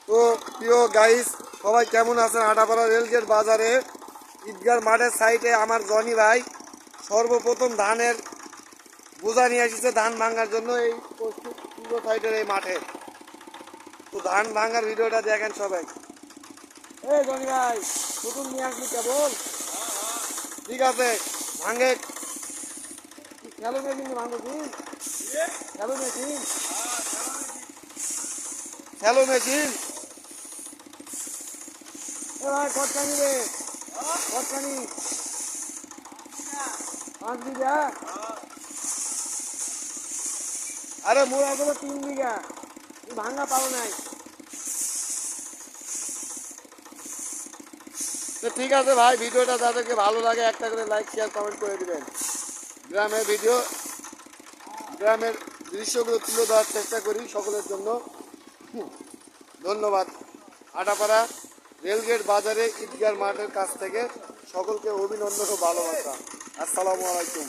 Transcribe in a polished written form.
তো প্রিয় গাইস, সবাই কেমন আছেন? আটাপাড়া রেলগেট বাজারে ঈদগার মাঠের সাইডে আমার জনি ভাই সর্বপ্রথম ধানের বোঝা নিয়ে এসেছে ধান ভাঙার জন্য এই পূর্ব সাইডের এই মাঠে। তো ধান ভাঙার ভিডিওটা দেখেন সবাই। এই জনি ভাই, নতুন নিয়ে আসলি কেবল? ঠিক আছে, ভাঙে খেলো মেশিন ভাঙো কি? খেলো মেশিন, খেলো মেশিন। কটকানি রে, কটকানি 5 বিঘা। আরে মোর আসলে 3 বিঘা, ভাঙা পাবো নাই। তো ঠিক আছে ভাই, ভিডিওটা যাদেরকে ভালো লাগে একটা করে লাইক শেয়ার কমেন্ট করে দিবেন। গ্রামের ভিডিও, গ্রামের দৃশ্যগুলো তুলে ধরার চেষ্টা করি সকলের জন্য। ধন্যবাদ। আটাপাড়া রেলগেট বাজারে ঈদগার মাঠের কাছ থেকে সকলকে অভিনন্দন ও ভালোবাসা। আসসালামু আলাইকুম।